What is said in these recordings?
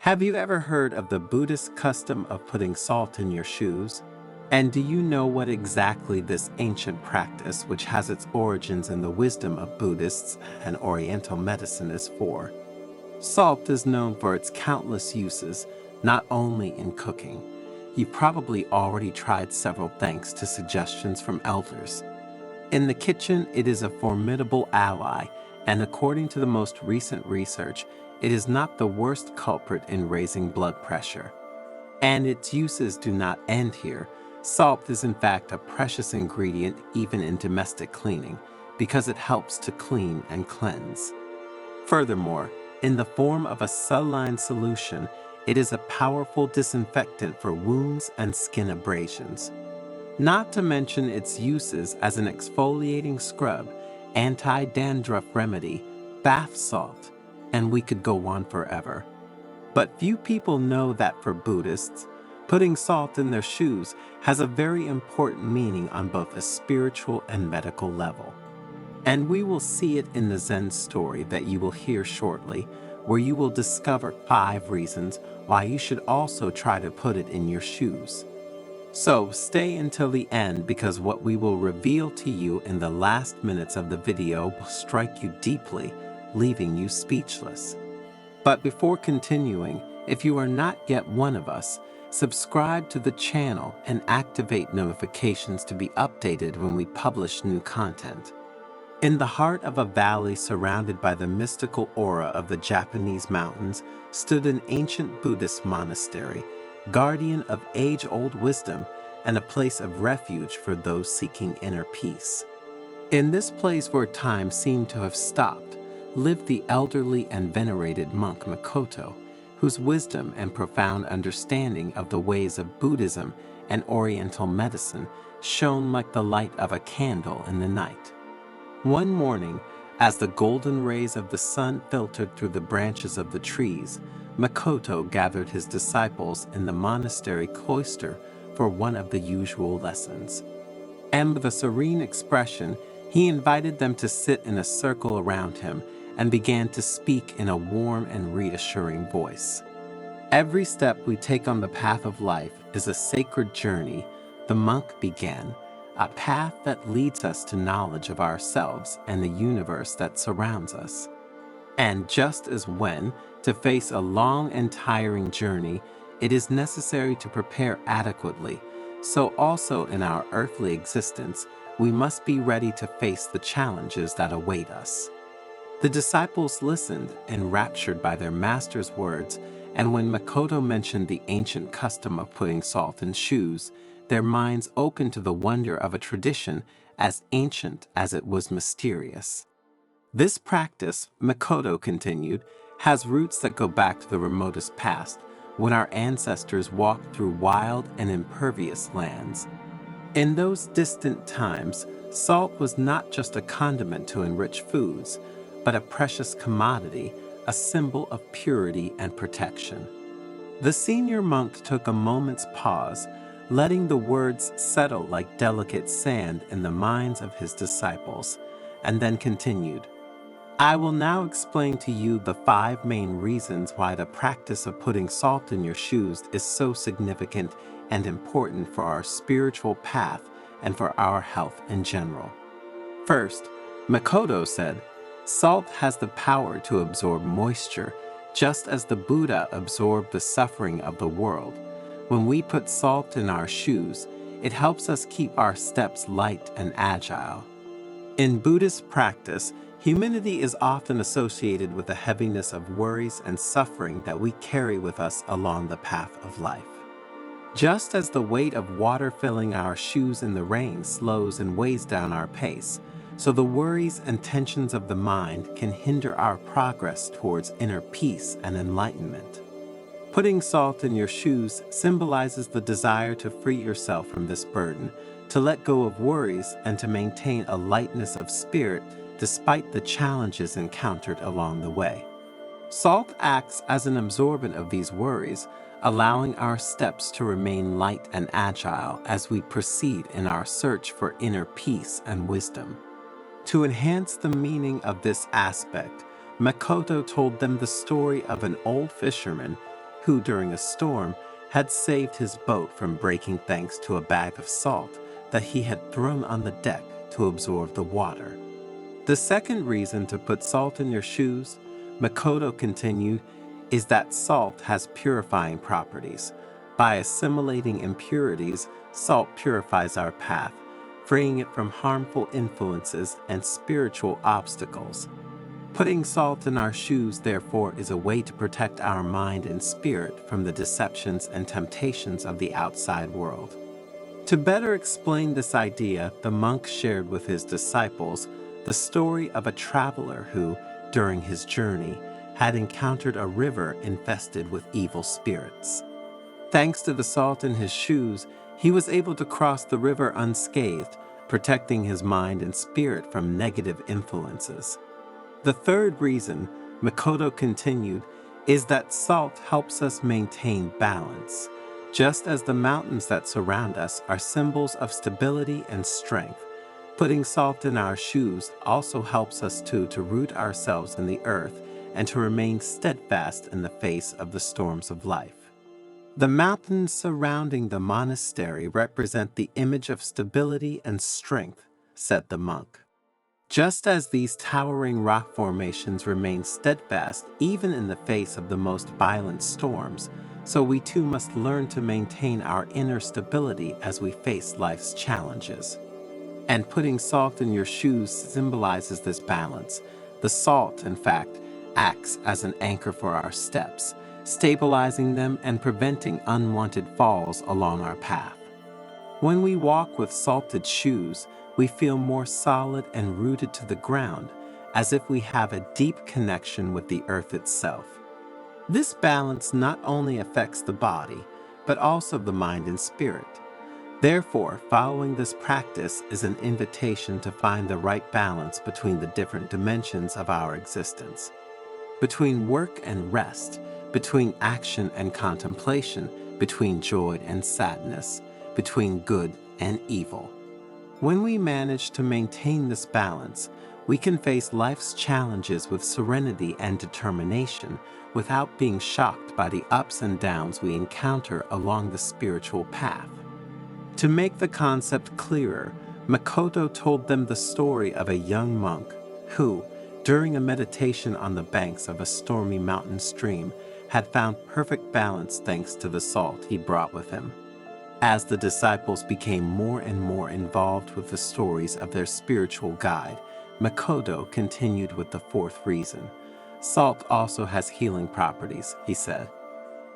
Have you ever heard of the Buddhist custom of putting salt in your shoes? And do you know what exactly this ancient practice, which has its origins in the wisdom of Buddhists and Oriental medicine, is for? Salt is known for its countless uses, not only in cooking. You've probably already tried several thanks to suggestions from elders. In the kitchen, it is a formidable ally, and according to the most recent research, it is not the worst culprit in raising blood pressure. And its uses do not end here. Salt is in fact a precious ingredient even in domestic cleaning, because it helps to clean and cleanse. Furthermore, in the form of a saline solution, it is a powerful disinfectant for wounds and skin abrasions. Not to mention its uses as an exfoliating scrub, anti-dandruff remedy, bath salt, and we could go on forever. But few people know that for Buddhists, putting salt in their shoes has a very important meaning on both a spiritual and medical level. And we will see it in the Zen story that you will hear shortly, where you will discover 5 reasons why you should also try to put it in your shoes. So stay until the end, because what we will reveal to you in the last minutes of the video will strike you deeply, leaving you speechless. But before continuing, if you are not yet one of us, subscribe to the channel and activate notifications to be updated when we publish new content. In the heart of a valley surrounded by the mystical aura of the Japanese mountains stood an ancient Buddhist monastery, guardian of age-old wisdom and a place of refuge for those seeking inner peace. In this place where time seemed to have stopped, lived the elderly and venerated monk Makoto, whose wisdom and profound understanding of the ways of Buddhism and Oriental medicine shone like the light of a candle in the night. One morning, as the golden rays of the sun filtered through the branches of the trees, Makoto gathered his disciples in the monastery cloister for one of the usual lessons. And with a serene expression, he invited them to sit in a circle around him and began to speak in a warm and reassuring voice. Every step we take on the path of life is a sacred journey, the monk began, a path that leads us to knowledge of ourselves and the universe that surrounds us. And just as when, to face a long and tiring journey, it is necessary to prepare adequately, so also in our earthly existence, we must be ready to face the challenges that await us. The disciples listened, enraptured by their master's words, and when Makoto mentioned the ancient custom of putting salt in shoes, their minds opened to the wonder of a tradition as ancient as it was mysterious. This practice, Makoto continued, has roots that go back to the remotest past, when our ancestors walked through wild and impervious lands. In those distant times, salt was not just a condiment to enrich foods, but a precious commodity, a symbol of purity and protection. The senior monk took a moment's pause, letting the words settle like delicate sand in the minds of his disciples, and then continued, I will now explain to you the 5 main reasons why the practice of putting salt in your shoes is so significant and important for our spiritual path and for our health in general. First, Makoto said, salt has the power to absorb moisture, just as the Buddha absorbed the suffering of the world. When we put salt in our shoes, it helps us keep our steps light and agile. In Buddhist practice, humility is often associated with the heaviness of worries and suffering that we carry with us along the path of life. Just as the weight of water filling our shoes in the rain slows and weighs down our pace, so the worries and tensions of the mind can hinder our progress towards inner peace and enlightenment. Putting salt in your shoes symbolizes the desire to free yourself from this burden, to let go of worries, and to maintain a lightness of spirit despite the challenges encountered along the way. Salt acts as an absorbent of these worries, allowing our steps to remain light and agile as we proceed in our search for inner peace and wisdom. To enhance the meaning of this aspect, Makoto told them the story of an old fisherman. who during a storm had saved his boat from breaking thanks to a bag of salt that he had thrown on the deck to absorb the water. The second reason to put salt in your shoes, Makoto continued, is that salt has purifying properties. By assimilating impurities, salt purifies our path, freeing it from harmful influences and spiritual obstacles. Putting salt in our shoes, therefore, is a way to protect our mind and spirit from the deceptions and temptations of the outside world. To better explain this idea, the monk shared with his disciples the story of a traveler who, during his journey, had encountered a river infested with evil spirits. Thanks to the salt in his shoes, he was able to cross the river unscathed, protecting his mind and spirit from negative influences. The third reason, Makoto continued, is that salt helps us maintain balance. Just as the mountains that surround us are symbols of stability and strength, putting salt in our shoes also helps us to root ourselves in the earth and to remain steadfast in the face of the storms of life. The mountains surrounding the monastery represent the image of stability and strength, said the monk. Just as these towering rock formations remain steadfast even in the face of the most violent storms, so we too must learn to maintain our inner stability as we face life's challenges. And putting salt in your shoes symbolizes this balance. The salt, in fact, acts as an anchor for our steps, stabilizing them and preventing unwanted falls along our path. When we walk with salted shoes, we feel more solid and rooted to the ground, as if we have a deep connection with the earth itself. This balance not only affects the body, but also the mind and spirit. Therefore, following this practice is an invitation to find the right balance between the different dimensions of our existence. Between work and rest, between action and contemplation, between joy and sadness, between good and evil. When we manage to maintain this balance, we can face life's challenges with serenity and determination without being shocked by the ups and downs we encounter along the spiritual path. To make the concept clearer, Makoto told them the story of a young monk who, during a meditation on the banks of a stormy mountain stream, had found perfect balance thanks to the salt he brought with him. As the disciples became more and more involved with the stories of their spiritual guide, Makoto continued with the fourth reason. Salt also has healing properties, he said.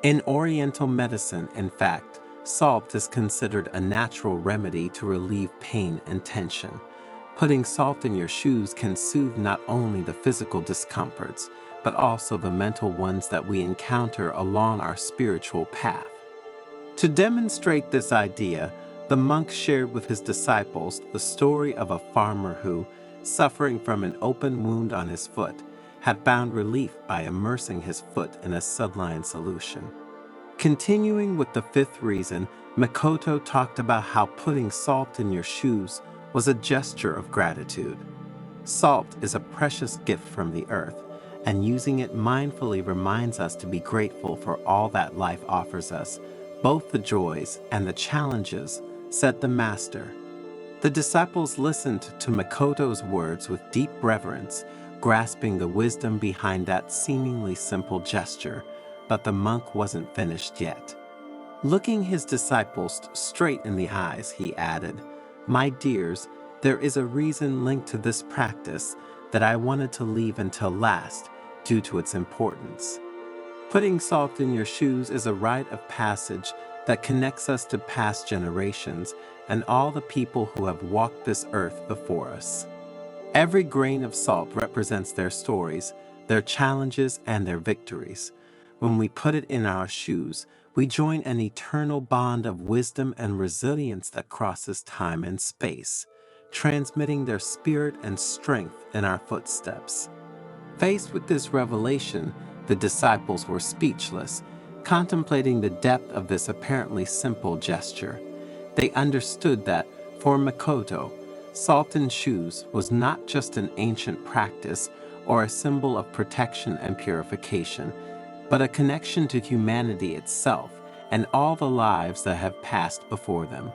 In Oriental medicine, in fact, salt is considered a natural remedy to relieve pain and tension. Putting salt in your shoes can soothe not only the physical discomforts, but also the mental ones that we encounter along our spiritual path. To demonstrate this idea, the monk shared with his disciples the story of a farmer who, suffering from an open wound on his foot, had found relief by immersing his foot in a saline solution. Continuing with the fifth reason, Makoto talked about how putting salt in your shoes was a gesture of gratitude. Salt is a precious gift from the earth, and using it mindfully reminds us to be grateful for all that life offers us, both the joys and the challenges, said the master. The disciples listened to Makoto's words with deep reverence, grasping the wisdom behind that seemingly simple gesture, but the monk wasn't finished yet. Looking his disciples straight in the eyes, he added, "My dears, there is a reason linked to this practice that I wanted to leave until last due to its importance. Putting salt in your shoes is a rite of passage that connects us to past generations and all the people who have walked this earth before us. Every grain of salt represents their stories, their challenges, and their victories. When we put it in our shoes, we join an eternal bond of wisdom and resilience that crosses time and space, transmitting their spirit and strength in our footsteps." Faced with this revelation, the disciples were speechless, contemplating the depth of this apparently simple gesture. They understood that, for Makoto, salt in shoes was not just an ancient practice or a symbol of protection and purification. but a connection to humanity itself and all the lives that have passed before them.